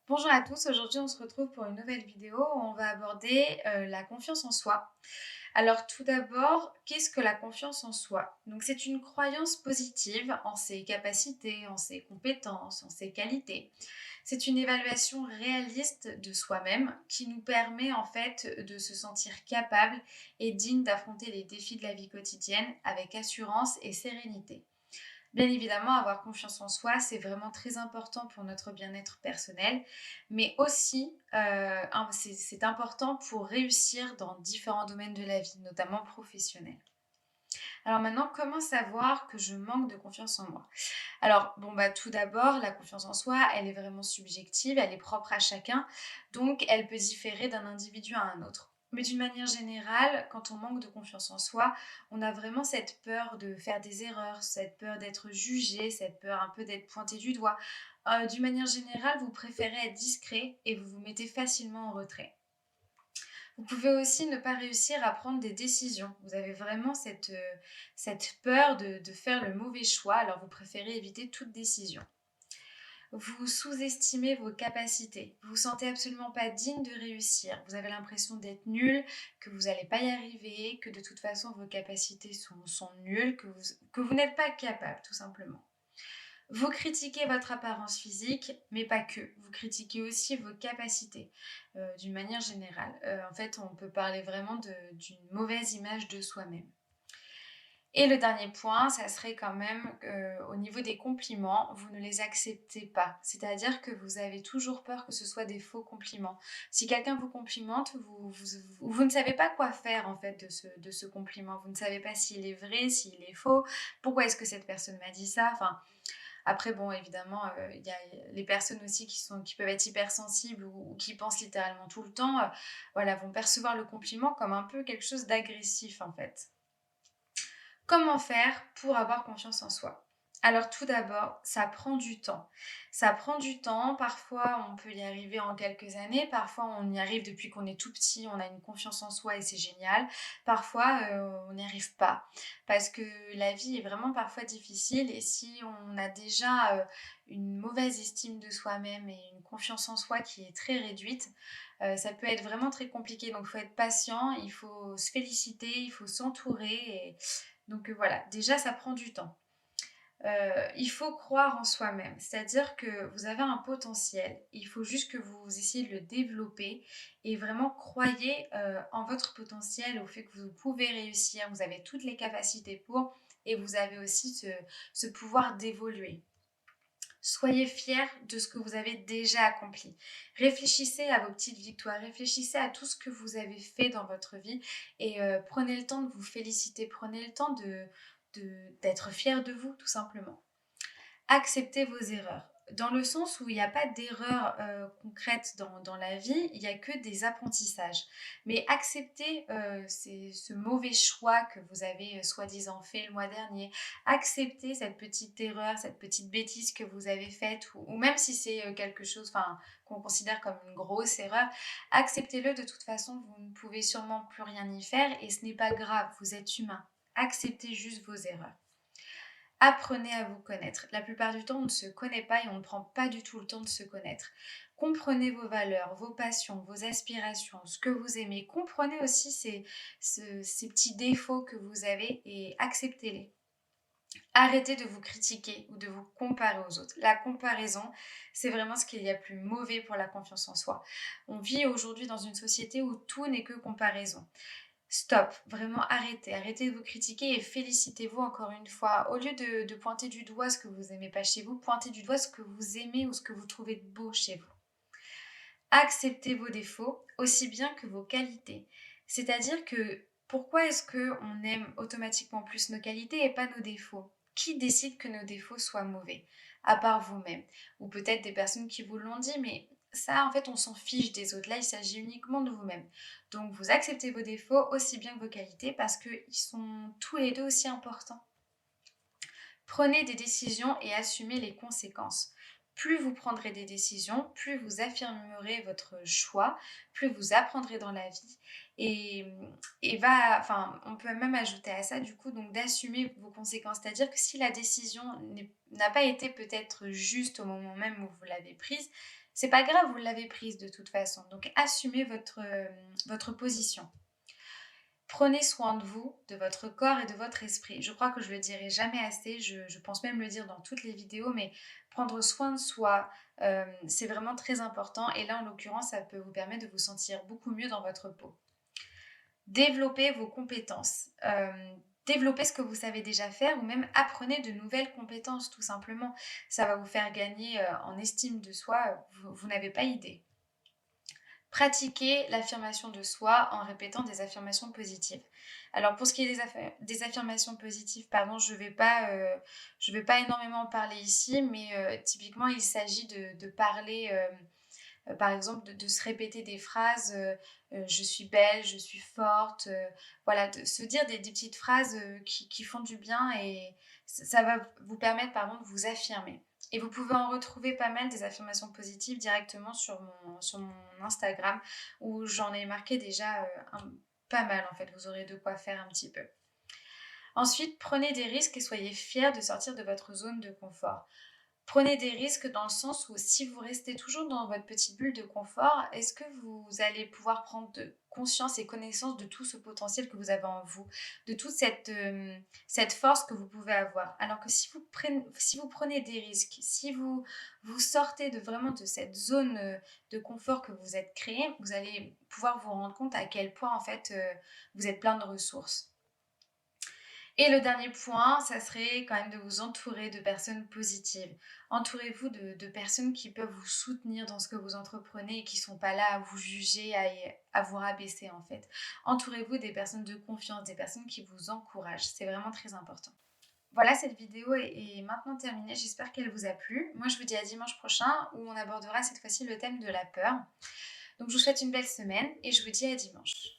Bonjour à tous, aujourd'hui on se retrouve pour une nouvelle vidéo où on va aborder la confiance en soi. Alors tout d'abord, qu'est-ce que la confiance en soi? Donc c'est une croyance positive en ses capacités, en ses compétences, en ses qualités. C'est une évaluation réaliste de soi-même qui nous permet en fait de se sentir capable et digne d'affronter les défis de la vie quotidienne avec assurance et sérénité. Bien évidemment, avoir confiance en soi, c'est vraiment très important pour notre bien-être personnel, mais aussi, c'est important pour réussir dans différents domaines de la vie, notamment professionnels. Alors maintenant, comment savoir que je manque de confiance en moi? Alors bon, bah, tout d'abord, la confiance en soi, elle est vraiment subjective, elle est propre à chacun, donc elle peut différer d'un individu à un autre. Mais d'une manière générale, quand on manque de confiance en soi, on a vraiment cette peur de faire des erreurs, cette peur d'être jugé, cette peur un peu d'être pointé du doigt. D'une manière générale, vous préférez être discret et vous vous mettez facilement en retrait. Vous pouvez aussi ne pas réussir à prendre des décisions. Vous avez vraiment cette peur de faire le mauvais choix, alors vous préférez éviter toute décision. Vous sous-estimez vos capacités. Vous vous sentez absolument pas digne de réussir. Vous avez l'impression d'être nul, que vous n'allez pas y arriver, que de toute façon vos capacités sont nulles, que vous n'êtes pas capable, tout simplement. Vous critiquez votre apparence physique, mais pas que. Vous critiquez aussi vos capacités, d'une manière générale. En fait, on peut parler vraiment d'une mauvaise image de soi-même. Et le dernier point, ça serait quand même, au niveau des compliments, vous ne les acceptez pas. C'est-à-dire que vous avez toujours peur que ce soit des faux compliments. Si quelqu'un vous complimente, vous ne savez pas quoi faire en fait de ce compliment. Vous ne savez pas s'il est vrai, s'il est faux, pourquoi est-ce que cette personne m'a dit ça? Enfin, après bon évidemment, il y a les personnes aussi qui peuvent être hypersensibles ou qui pensent littéralement tout le temps, voilà, vont percevoir le compliment comme un peu quelque chose d'agressif en fait. Comment faire pour avoir confiance en soi? Alors tout d'abord, ça prend du temps. Ça prend du temps, parfois on peut y arriver en quelques années, parfois on y arrive depuis qu'on est tout petit, on a une confiance en soi et c'est génial. Parfois, on n'y arrive pas parce que la vie est vraiment parfois difficile et si on a déjà, une mauvaise estime de soi-même et une confiance en soi qui est très réduite, ça peut être vraiment très compliqué. Donc il faut être patient, il faut se féliciter, il faut s'entourer et donc voilà, déjà ça prend du temps. Il faut croire en soi-même, c'est-à-dire que vous avez un potentiel, il faut juste que vous essayez de le développer et vraiment croyez, en votre potentiel, au fait que vous pouvez réussir, vous avez toutes les capacités pour et vous avez aussi ce pouvoir d'évoluer. Soyez fiers de ce que vous avez déjà accompli. Réfléchissez à vos petites victoires, réfléchissez à tout ce que vous avez fait dans votre vie et prenez le temps de vous féliciter, prenez le temps d'être fiers de vous tout simplement. Acceptez vos erreurs. Dans le sens où il n'y a pas d'erreur concrète dans la vie, il n'y a que des apprentissages. Mais acceptez ce mauvais choix que vous avez soi-disant fait le mois dernier. Acceptez cette petite erreur, cette petite bêtise que vous avez faite, ou même si c'est quelque chose qu'on considère comme une grosse erreur, acceptez-le. De toute façon, vous ne pouvez sûrement plus rien y faire et ce n'est pas grave, vous êtes humain. Acceptez juste vos erreurs. Apprenez à vous connaître. La plupart du temps, on ne se connaît pas et on ne prend pas du tout le temps de se connaître. Comprenez vos valeurs, vos passions, vos aspirations, ce que vous aimez. Comprenez aussi ces petits défauts que vous avez et acceptez-les. Arrêtez de vous critiquer ou de vous comparer aux autres. La comparaison, c'est vraiment ce qu'il y a de plus mauvais pour la confiance en soi. On vit aujourd'hui dans une société où tout n'est que comparaison. Stop, vraiment arrêtez, arrêtez de vous critiquer et félicitez-vous encore une fois. Au lieu de pointer du doigt ce que vous aimez pas chez vous, pointez du doigt ce que vous aimez ou ce que vous trouvez de beau chez vous. Acceptez vos défauts aussi bien que vos qualités. C'est-à-dire que pourquoi est-ce qu'on aime automatiquement plus nos qualités et pas nos défauts? Qui décide que nos défauts soient mauvais? À part vous-même. Ou peut-être des personnes qui vous l'ont dit, mais ça, en fait, on s'en fiche des autres. Là, il s'agit uniquement de vous-même. Donc, vous acceptez vos défauts aussi bien que vos qualités parce qu'ils sont tous les deux aussi importants. Prenez des décisions et assumez les conséquences. plus vous prendrez des décisions, plus vous affirmerez votre choix, plus vous apprendrez dans la vie et on peut même ajouter à ça du coup donc d'assumer vos conséquences. C'est-à-dire que si la décision n'a pas été peut-être juste au moment même où vous l'avez prise, c'est pas grave, vous l'avez prise de toute façon. Donc assumez votre position. Prenez soin de vous, de votre corps et de votre esprit. Je crois que je le dirai jamais assez, je pense même le dire dans toutes les vidéos, mais prendre soin de soi, c'est vraiment très important et là, en l'occurrence, ça peut vous permettre de vous sentir beaucoup mieux dans votre peau. Développez vos compétences, développez ce que vous savez déjà faire ou même apprenez de nouvelles compétences tout simplement. Ça va vous faire gagner, en estime de soi, vous n'avez pas idée. Pratiquer l'affirmation de soi en répétant des affirmations positives. Alors pour ce qui est des affirmations positives, pardon, je vais pas énormément en parler ici, mais typiquement il s'agit de parler, par exemple, de se répéter des phrases, je suis belle, je suis forte, voilà, de se dire des petites phrases qui font du bien et ça va vous permettre, pardon, de vous affirmer. Et vous pouvez en retrouver pas mal des affirmations positives directement sur mon Instagram où j'en ai marqué déjà pas mal en fait. Vous aurez de quoi faire un petit peu. Ensuite, prenez des risques et soyez fiers de sortir de votre zone de confort. Prenez des risques dans le sens où si vous restez toujours dans votre petite bulle de confort, est-ce que vous allez pouvoir prendre conscience et connaissance de tout ce potentiel que vous avez en vous, de toute cette force que vous pouvez avoir. Alors que si vous prenez des risques, si vous sortez vraiment de cette zone de confort que vous êtes créé, vous allez pouvoir vous rendre compte à quel point en fait vous êtes plein de ressources. Et le dernier point, ça serait quand même de vous entourer de personnes positives. Entourez-vous de personnes qui peuvent vous soutenir dans ce que vous entreprenez et qui ne sont pas là à vous juger, à vous rabaisser en fait. Entourez-vous des personnes de confiance, des personnes qui vous encouragent. C'est vraiment très important. Voilà, cette vidéo est maintenant terminée. J'espère qu'elle vous a plu. Moi, je vous dis à dimanche prochain où on abordera cette fois-ci le thème de la peur. Donc, je vous souhaite une belle semaine et je vous dis à dimanche.